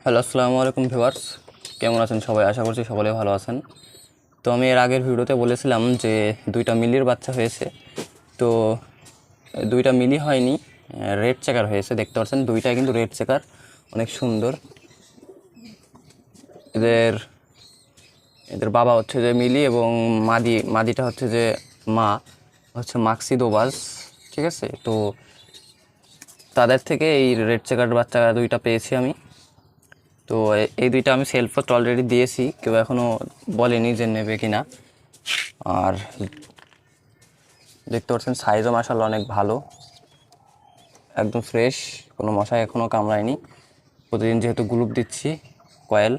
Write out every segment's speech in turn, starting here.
Hello, আসসালামু আলাইকুম viewers. কেমন আছেন সবাই? আশা করছি সকলে ভালো আছেন। তো আমি এর আগের ভিডিওতে বলেছিলাম যে দুইটা মিলির বাচ্চা হয়েছে। তো দুইটা মিলি হয়নি, রেড চেকার হয়েছে। দেখতে পাচ্ছেন দুইটাই কিন্তু রেড চেকার, অনেক সুন্দর। এদের এদের বাবা হচ্ছে যে মিলি এবং মাদিটা হচ্ছে যে মা হচ্ছে মাক্সি দোবাজ। ঠিক আছে, তো তাদের থেকে এই রেড চেকার বাচ্চা দুইটা পেয়েছি আমি। তো এই দুইটা আমি সেল পোস্ট অলরেডি দিয়েছি, কেউ এখনও বলেনি যে নেবে কিনা। আর দেখতে পাচ্ছেন সাইজও মাশাআল্লাহ অনেক ভালো, একদম ফ্রেশ, কোনো মশাই এখনও কামড়ায়নি। প্রতিদিন যেহেতু গ্লুপ দিচ্ছি কয়েল,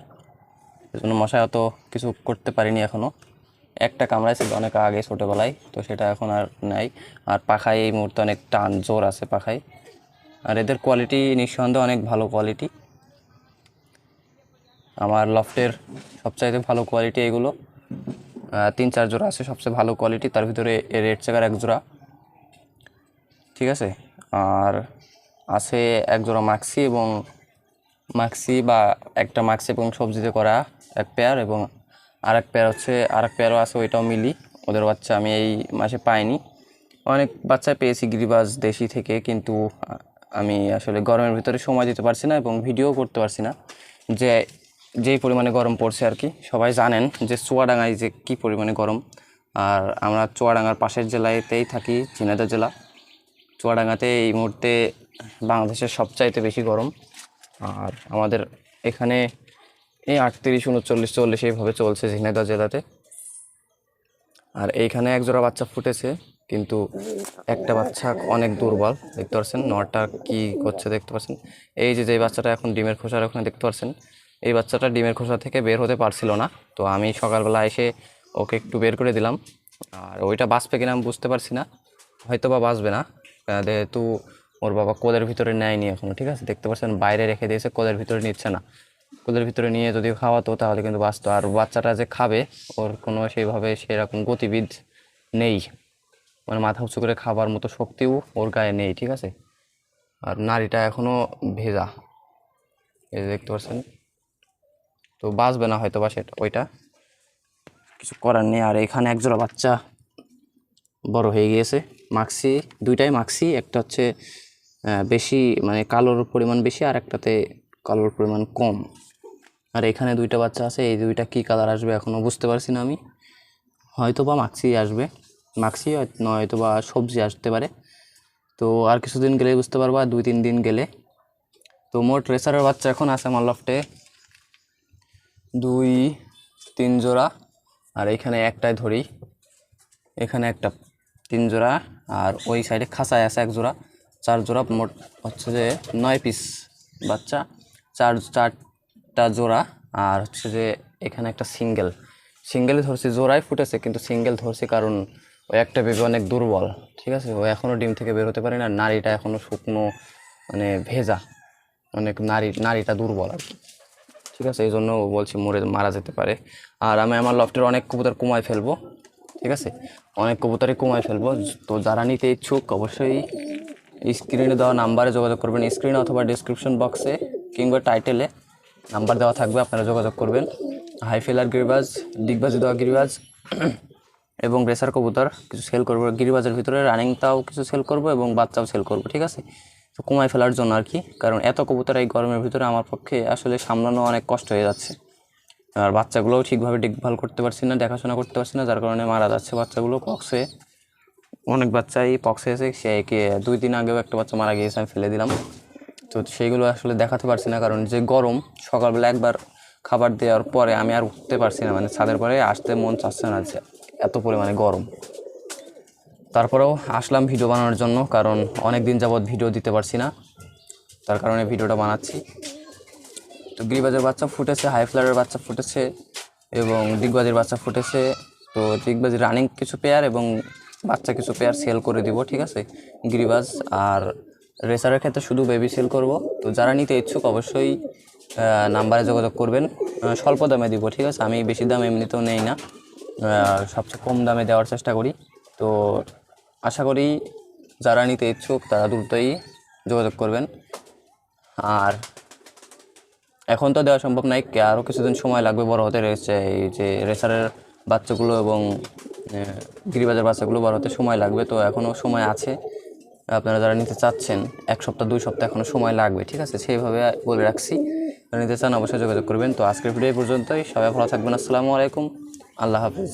এজন্য মশাই অত কিছু করতে পারিনি এখনও। একটা কামড়াইছিল অনেক আগে ছোটোবেলায়, তো সেটা এখন আর নাই। আর পাখায় এই মুহূর্তে অনেক টান জোর আছে পাখায়। আর এদের কোয়ালিটি নিঃসন্দেহে অনেক ভালো কোয়ালিটি। আমার লফটের সবচাইতে ভালো কোয়ালিটি এগুলো। 3-4 জোড়া আছে সবচেয়ে ভালো কোয়ালিটি, তার ভিতরে রেড চেকার এক জোড়া। ঠিক আছে, আর আছে এক জোড়া মাক্সি এবং মাক্সি বা একটা মাক্সি এবং সবজিতে করা এক পেয়ার, এবং আরেক পেয়ারও আছে, ওইটাও মিলি। ওদের বাচ্চা আমি এই মাসে পাইনি। অনেক বাচ্চা পেয়েছি গিরিবাজ দেশি থেকে, কিন্তু আমি আসলে গরমের ভিতরে সময় দিতে পারছি না এবং ভিডিও করতে পারছি না। যেই পরিমাণে গরম পড়ছে আর কি, সবাই জানেন যে চুয়াডাঙ্গায় যে কী পরিমাণে গরম। আর আমরা চুয়াডাঙ্গার পাশের জেলাতেই থাকি, ঝিনাইদহ জেলা। চুয়াডাঙ্গাতে এই মুহূর্তে বাংলাদেশের সবচাইতে বেশি গরম। আর আমাদের এখানে এই 38, 39, 40 এইভাবে চলছে ঝিনাইদহ জেলাতে। আর এইখানে এক জোড়া বাচ্চা ফুটেছে, কিন্তু একটা বাচ্চা অনেক দুর্বল। দেখতে পাচ্ছেন নরটা কি করছে, দেখতে পাচ্ছেন। এই যে বাচ্চাটা এখন ডিমের খোসার ওখানে দেখতে পাচ্ছেন, এই বাচ্চাটা ডিমের খোসা থেকে বের হতে পারছিল না। তো আমি সকালবেলা এসে ওকে একটু বের করে দিলাম। আর ওইটা বাঁচবে কিনা আমি বুঝতে পারছি না, হয়তো বা বাঁচবে না, যেহেতু ওর বাবা কোলের ভিতরে নেয়নি এখনও। ঠিক আছে, দেখতে পাচ্ছেন বাইরে রেখে দিয়েছে, কোলের ভিতরে নিচ্ছে না। কোলের ভিতরে নিয়ে যদি খাওয়াতো তাহলে কিন্তু বাঁচতো। আর বাচ্চাটা যে খাবে, ওর কোনো সেইভাবে সেরকম গতিবিধ নেই, মানে মাথা উঁচু করে খাবার মতো শক্তিও ওর গায়ে নেই। ঠিক আছে, আর নাড়িটা এখনও ভেজা, এই যে দেখতে পাচ্ছেন। তো বাঁচবে না হয়তো বা ওইটা, কিছু করার নেই। আর এখানে একজোড়া বাচ্চা বড় হয়ে গিয়েছে, মাক্সি, দুইটাই মাক্সি। একটা হচ্ছে বেশি, মানে কালোর পরিমাণ বেশি, আর একটাতে কালোর পরিমাণ কম। আর এখানে দুইটা বাচ্চা আছে, এই দুইটা কী কালার আসবে এখনও বুঝতে পারছি না আমি। হয়তো বা মাক্সি আসবে, মাক্সি নয়তো বা সবজি আসতে পারে। তো আর কিছুদিন গেলে বুঝতে পারবা, 2-3 দিন গেলে। তো মোট রেসারের বাচ্চা এখন আছে আমার লফটে 2-3 জোড়া। আর এইখানে একটাই ধরি, এখানে একটা 3 জোড়া, আর ওই সাইডে খাঁচায় আছে এক জোড়া। 4 জোড়া, মোট হচ্ছে যে 9 পিস বাচ্চা, 4টা জোড়া। আর হচ্ছে যে এখানে একটা সিঙ্গেলে ধরছি, জোড়াই ফুটেছে কিন্তু সিঙ্গেল ধরছি, কারণ ওই একটা বেবি অনেক দুর্বল। ঠিক আছে, ও এখনও ডিম থেকে বের হতে পারে না, নাড়িটা এখনও শুকনো, মানে ভেজা, অনেক নাড়িটা দুর্বল আর কি। ঠিক আছে, এই জন্য বলছি মারা যেতে পারে। আর আমি আমার লফটের অনেক কবুতর কমায় ফেলবো। ঠিক আছে, অনেক কবুতরই কমায় ফেলবো। তো যারা নিতে ইচ্ছুক অবশ্যই স্ক্রিনে দেওয়া নাম্বারে যোগাযোগ করবেন। স্ক্রিনে অথবা ডিসক্রিপশন বক্সে কিংবা টাইটেলে নাম্বার দেওয়া থাকবে, আপনারা যোগাযোগ করবেন। হাইফেলার গিরিবাজ, ডিগবাজি দেওয়া গিরিবাজ এবং রেসার কবুতর কিছু সেল করবো। গিরিবাজের ভিতরে রানিংটাও কিছু সেল করব এবং বাচ্চাও সেল করব। ঠিক আছে, তো কমায় ফেলার জন্য আর কি, কারণ এত কবুতর এই গরমের ভিতরে আমার পক্ষে আসলে সামলানো অনেক কষ্ট হয়ে যাচ্ছে। আর বাচ্চাগুলোও ঠিকভাবে দেখভাল করতে পারছি না, দেখাশোনা করতে পারছি না, যার কারণে মারা যাচ্ছে বাচ্চাগুলো পক্সে। অনেক বাচ্চাই পক্সে এসে, সে 2 দিন আগেও একটা বাচ্চা মারা গিয়েছে, আমি ফেলে দিলাম। তো সেইগুলো আসলে দেখাতে পারছি না, কারণ যে গরম, সকালবেলা একবার খাবার দেওয়ার পরে আমি আর উঠতে পারছি না, মানে ছাদের পরে আসতে মন চাচ্ছে না, যে এত পরিমাণে গরম। তারপরেও আসলাম ভিডিও বানানোর জন্য, কারণ অনেক দিন যাবৎ ভিডিও দিতে পারছি না, তার কারণে ভিডিওটা বানাচ্ছি। তো গিরিবাজের বাচ্চা ফুটেছে, হাইফ্লারের বাচ্চা ফুটেছে এবং ডিগবাজির বাচ্চা ফুটেছে। তো ডিগবাজির রানিং কিছু পেয়ার এবং বাচ্চা কিছু পেয়ার সেল করে দিব। ঠিক আছে, গিরিবাজ আর রেসারের ক্ষেত্রে শুধু বেবি সেল করব। তো যারা নিতে ইচ্ছুক অবশ্যই নাম্বারে যোগাযোগ করবেন, স্বল্প দামে দিব। ঠিক আছে, আমি বেশি দাম এমনিতেও নেই না, সবচেয়ে কম দামে দেওয়ার চেষ্টা করি। তো আশা করি যারা নিতে ইচ্ছুক তারা দ্রুতই যোগাযোগ করবেন। আর এখন তো দেওয়া সম্ভব নাই, আরও কিছুদিন সময় লাগবে বড় হতে রয়েছে। এই যে রেসারের বাচ্চাগুলো এবং গিরিবাজের বাচ্চাগুলো বড় হতে সময় লাগবে, তো এখনও সময় আছে। আপনারা যারা নিতে চাচ্ছেন 1 সপ্তাহ 2 সপ্তাহ এখনও সময় লাগবে, ঠিক আছে, সেইভাবে বলে রাখছি। যারা নিতে চান অবশ্যই যোগাযোগ করবেন। তো আজকের ভিডিও এই পর্যন্তই, সবাই ভালো থাকবেন। আসসালামু আলাইকুম, আল্লাহ হাফিজ।